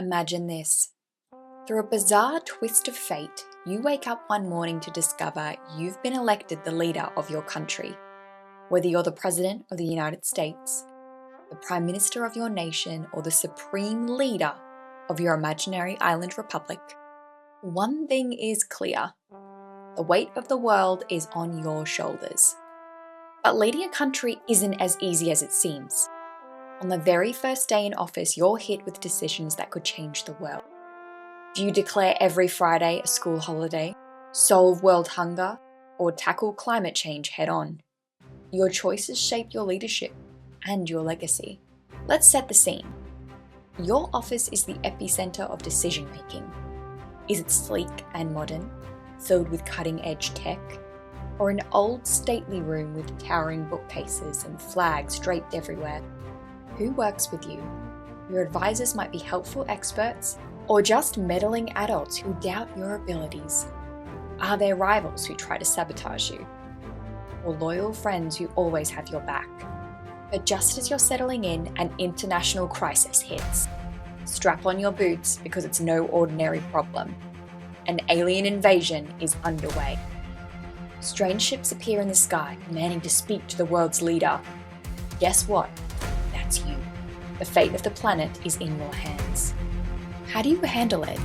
Imagine this. Through a bizarre twist of fate, you wake up one morning to discover you've been elected the leader of your country. Whether you're the President of the United States, the Prime Minister of your nation, or the supreme leader of your imaginary island republic, one thing is clear. The weight of the world is on your shoulders. But leading a country isn't as easy as it seems. On the very first day in office, you're hit with decisions that could change the world. Do you declare every Friday a school holiday, solve world hunger, or tackle climate change head on? Your choices shape your leadership and your legacy. Let's set the scene. Your office is the epicenter of decision making. Is it sleek and modern, filled with cutting-edge tech, or an old stately room with towering bookcases and flags draped everywhere? Who works with you? Your advisors might be helpful experts, or just meddling adults who doubt your abilities. Are there rivals who try to sabotage you? Or loyal friends who always have your back? But just as you're settling in, an international crisis hits. Strap on your boots because it's no ordinary problem. An alien invasion is underway. Strange ships appear in the sky, demanding to speak to the world's leader. Guess what? That's you. The fate of the planet is in your hands. How do you handle it?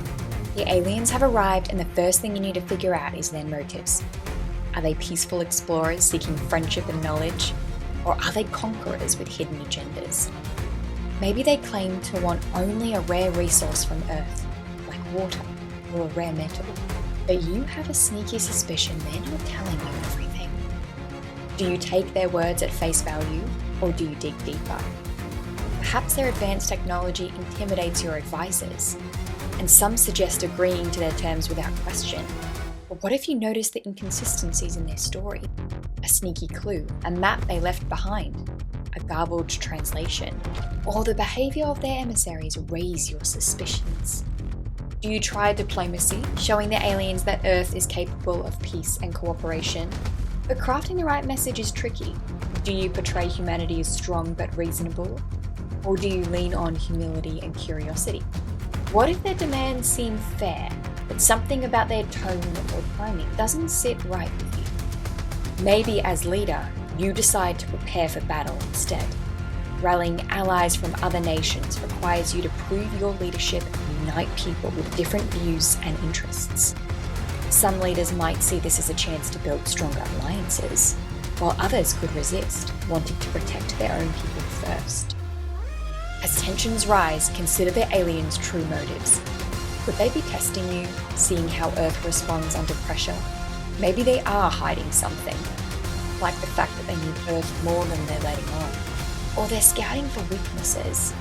The aliens have arrived, and the first thing you need to figure out is their motives. Are they peaceful explorers seeking friendship and knowledge? Or are they conquerors with hidden agendas? Maybe they claim to want only a rare resource from Earth, like water or a rare metal. But you have a sneaky suspicion they're not telling you everything. Do you take their words at face value, or do you dig deeper? Perhaps their advanced technology intimidates your advisors, and some suggest agreeing to their terms without question. But what if you notice the inconsistencies in their story? A sneaky clue, a map they left behind, a garbled translation, or the behaviour of their emissaries raise your suspicions. Do you try diplomacy, showing the aliens that Earth is capable of peace and cooperation? But crafting the right message is tricky. Do you portray humanity as strong but reasonable? Or do you lean on humility and curiosity? What if their demands seem fair, but something about their tone or timing doesn't sit right with you? Maybe as leader, you decide to prepare for battle instead. Rallying allies from other nations requires you to prove your leadership and unite people with different views and interests. Some leaders might see this as a chance to build stronger alliances, while others could resist, wanting to protect their own people first. As tensions rise, consider the aliens' true motives. Could they be testing you, seeing how Earth responds under pressure? Maybe they are hiding something, like the fact that they need Earth more than they're letting on. Or they're scouting for weaknesses.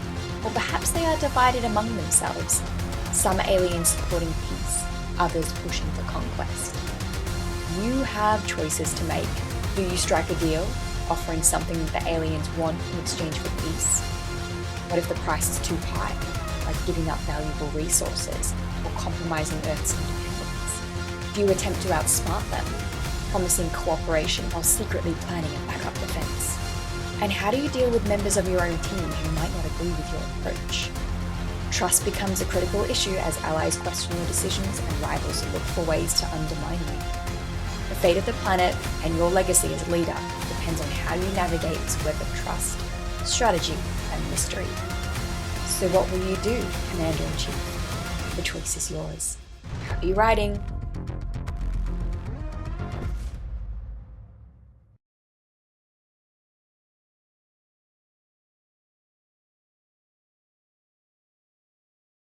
Or perhaps they are divided among themselves. Some aliens supporting peace, others pushing for conquest. You have choices to make. Do you strike a deal, offering something that the aliens want in exchange for peace? What if the price is too high, like giving up valuable resources or compromising Earth's independence? Do you attempt to outsmart them, promising cooperation while secretly planning a backup defense? And how do you deal with members of your own team who might not agree with your approach? Trust becomes a critical issue as allies question your decisions and rivals look for ways to undermine you. The fate of the planet and your legacy as leader depends on how you navigate this web of trust, strategy, and mystery. So what will you do, Commander-in-Chief? The choice is yours. Happy writing!